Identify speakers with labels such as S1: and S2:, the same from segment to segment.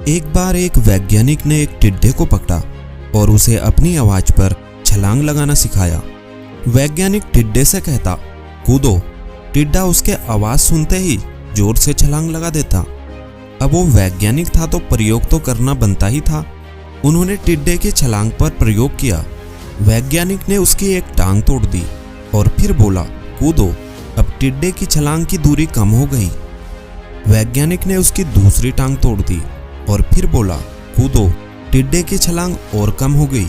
S1: एक बार एक वैज्ञानिक ने एक टिड्डे को पकड़ा और उसे अपनी आवाज पर छलांग लगाना सिखाया। वैज्ञानिक टिड्डे से कहता, कूदो। टिड्डा उसके आवाज सुनते ही जोर से छलांग लगा देता। अब वो वैज्ञानिक था तो प्रयोग तो करना बनता ही था। उन्होंने टिड्डे की छलांग पर प्रयोग किया। वैज्ञानिक ने उसकी एक टांग तोड़ दी और फिर बोला, कूदो। अब टिड्डे की छलांग की दूरी कम हो गई। वैज्ञानिक ने उसकी दूसरी टांग तोड़ दी और फिर बोला, कूदो। टिड्डे की छलांग और कम हो गई।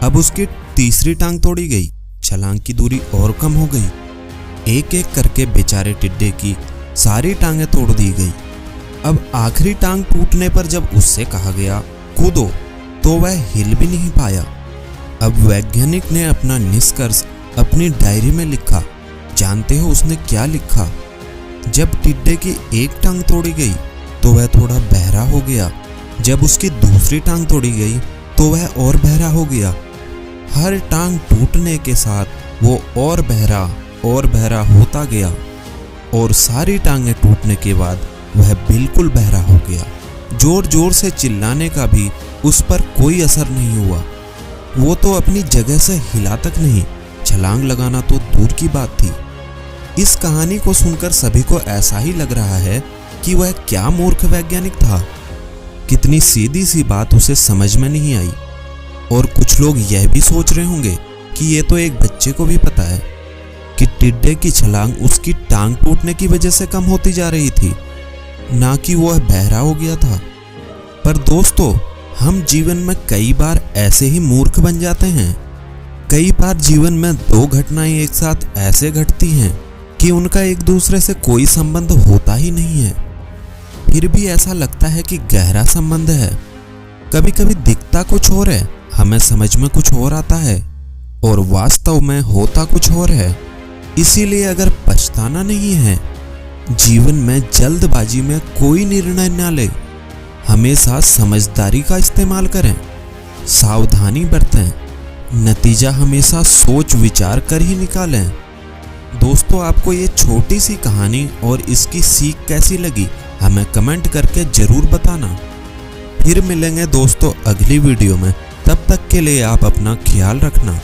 S1: अब उसकी तीसरी टांग तोड़ी गई, छलांग की दूरी और कम हो गई। एक एक करके बेचारे टिड्डे की सारी टांगें तोड़ दी गई। अब आखिरी टांग टूटने पर जब उससे कहा गया, कूदो, तो वह हिल भी नहीं पाया। अब वैज्ञानिक ने अपना निष्कर्ष अपनी डायरी में लिखा। जानते हो उसने क्या लिखा? जब टिड्डे की एक टांग तोड़ी गई तो वह थोड़ा बहरा हो गया। जब उसकी दूसरी टांग तोड़ी गई तो वह और बहरा हो गया। हर टांग टूटने के साथ वो और बहरा होता गया और सारी टांगें टूटने के बाद वह बिल्कुल बहरा हो गया। जोर जोर से चिल्लाने का भी उस पर कोई असर नहीं हुआ। वो तो अपनी जगह से हिला तक नहीं, छलांग लगाना तो दूर की बात थी। इस कहानी को सुनकर सभी को ऐसा ही लग रहा है कि वह क्या मूर्ख वैज्ञानिक था। कितनी सीधी सी बात उसे समझ में नहीं आई। और कुछ लोग यह भी सोच रहे होंगे कि ये तो एक बच्चे को भी पता है कि टिड्डे की छलांग उसकी टांग टूटने की वजह से कम होती जा रही थी, ना कि वह बहरा हो गया था। पर दोस्तों, हम जीवन में कई बार ऐसे ही मूर्ख बन जाते हैं। कई बार जीवन में दो घटनाएं एक साथ ऐसे घटती हैं कि उनका एक दूसरे से कोई संबंध होता ही नहीं है, फिर भी ऐसा लगता है कि गहरा संबंध है। कभी कभी दिखता कुछ और है, हमें समझ में कुछ और आता है और वास्तव में होता कुछ और है। इसीलिए अगर पछताना नहीं है, जीवन में जल्दबाजी में कोई निर्णय न ले, हमेशा समझदारी का इस्तेमाल करें, सावधानी बरतें, नतीजा हमेशा सोच विचार कर ही निकालें। दोस्तों, आपको ये छोटी सी कहानी और इसकी सीख कैसी लगी हमें कमेंट करके जरूर बताना। फिर मिलेंगे दोस्तों अगली वीडियो में। तब तक के लिए आप अपना ख्याल रखना।